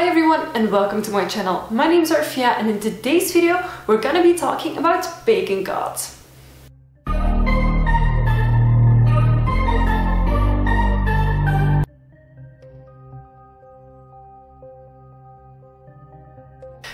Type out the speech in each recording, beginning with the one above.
Hi everyone and welcome to my channel. My name is Orphea and in today's video we're gonna be talking about Pagan Goth.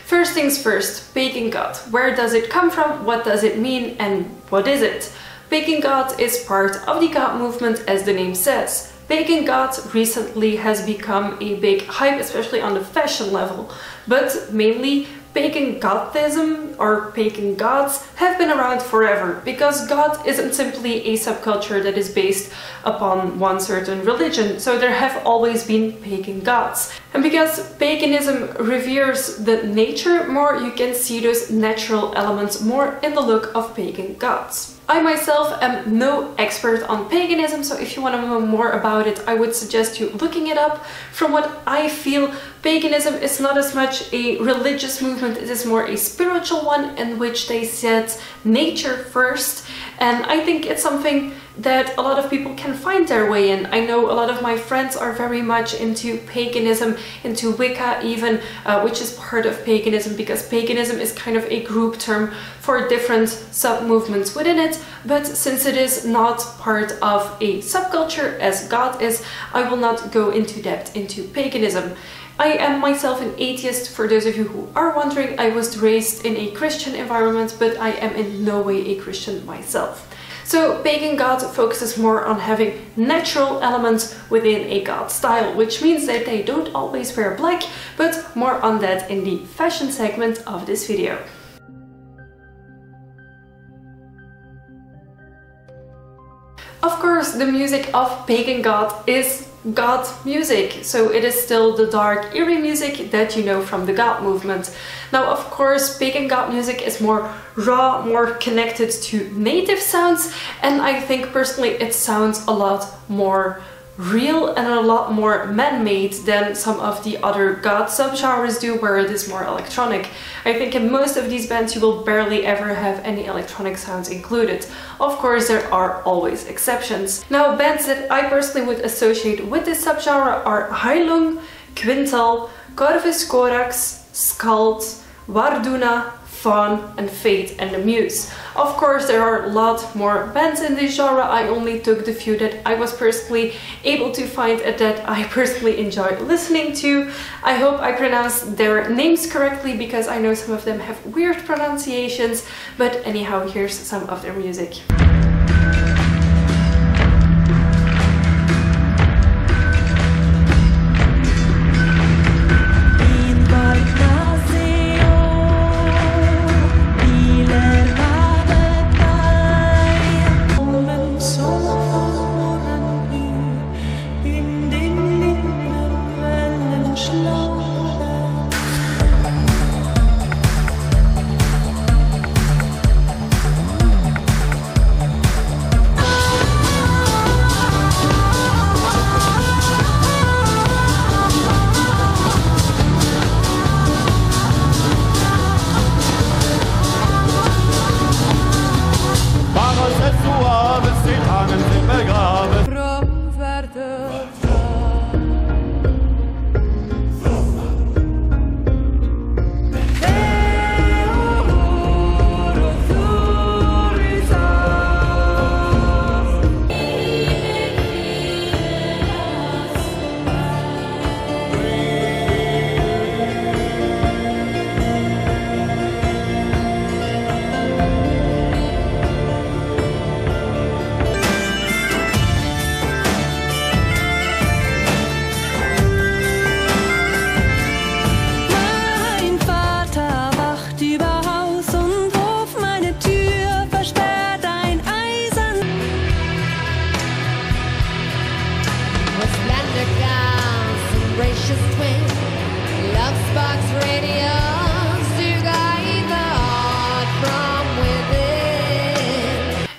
First things first, Pagan Goth. Where does it come from? What does it mean? And what is it? Pagan Goth is part of the Goth movement, as the name says. Pagan Goth recently has become a big hype, especially on the fashion level, but mainly Pagan Gothism or Pagan Goths have been around forever, because Goth isn't simply a subculture that is based upon one certain religion, so there have always been Pagan Goths. And because paganism reveres the nature more, you can see those natural elements more in the look of Pagan Goths. I myself am no expert on paganism, so if you want to know more about it, I would suggest you looking it up. From what I feel, paganism is not as much a religious movement, it is more a spiritual one in which they set nature first, and I think it's something that a lot of people can find their way in. I know a lot of my friends are very much into paganism, into Wicca even, which is part of paganism, because paganism is kind of a group term for different sub-movements within it, but since it is not part of a subculture as Goth is, I will not go into depth into paganism. I am myself an atheist, for those of you who are wondering. I was raised in a Christian environment, but I am in no way a Christian myself. So Pagan Goth focuses more on having natural elements within a Goth style, which means that they don't always wear black, but more on that in the fashion segment of this video. Of course, the music of Pagan Goth is Goth music, so it is still the dark, eerie music that you know from the Goth movement. Now, of course, Pagan Goth music is more raw, more connected to native sounds, and I think personally it sounds a lot more real and a lot more man-made than some of the other Goth subgenres do, where it is more electronic. I think in most of these bands you will barely ever have any electronic sounds included. Of course, there are always exceptions. Now, bands that I personally would associate with this subgenre are Heilung, Qntal, Corvus Corax, Skàld, Warduna, Faun and Fate and the Muse. Of course, there are a lot more bands in this genre. I only took the few that I was personally able to find and that I personally enjoy listening to. I hope I pronounced their names correctly, because I know some of them have weird pronunciations, but anyhow, here's some of their music.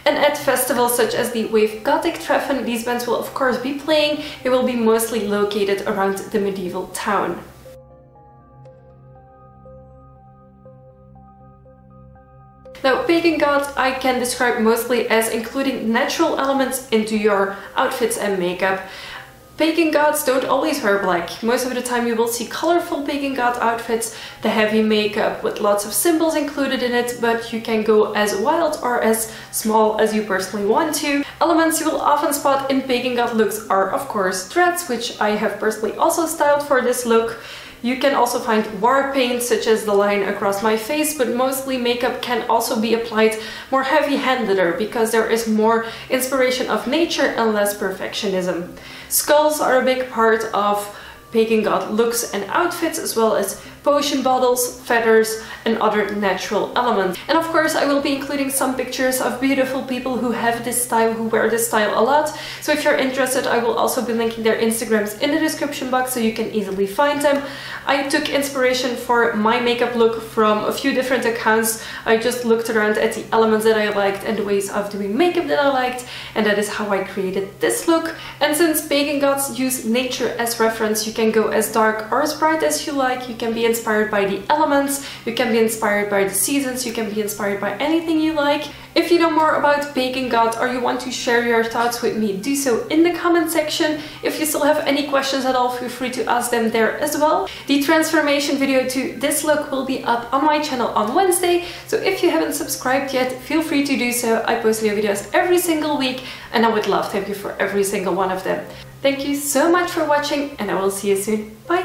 At festivals such as the Wave Gothic Treffen, these bands will of course be playing. They will be mostly located around the medieval town. Now, Pagan Goth I can describe mostly as including natural elements into your outfits and makeup. Pagan gods don't always wear black. Most of the time you will see colorful pagan god outfits, the heavy makeup with lots of symbols included in it, but you can go as wild or as small as you personally want to. Elements you will often spot in pagan god looks are of course dreads, which I have personally also styled for this look. You can also find war paint, such as the line across my face, but mostly makeup can also be applied more heavy-handeder because there is more inspiration of nature and less perfectionism. Skulls are a big part of pagan god looks and outfits, as well as potion bottles, feathers and other natural elements. And of course I will be including some pictures of beautiful people who have this style, who wear this style a lot. So if you're interested, I will also be linking their Instagrams in the description box so you can easily find them. I took inspiration for my makeup look from a few different accounts. I just looked around at the elements that I liked and the ways of doing makeup that I liked, and that is how I created this look. And since pagan gods use nature as reference, you can go as dark or as bright as you like. You can be inspired by the elements, you can be inspired by the seasons, you can be inspired by anything you like. If you know more about pagan god or you want to share your thoughts with me, do so in the comment section. If you still have any questions at all, feel free to ask them there as well. The transformation video to this look will be up on my channel on Wednesday, so if you haven't subscribed yet, feel free to do so. I post new videos every single week and I would love to have you for every single one of them. Thank you so much for watching and I will see you soon. Bye!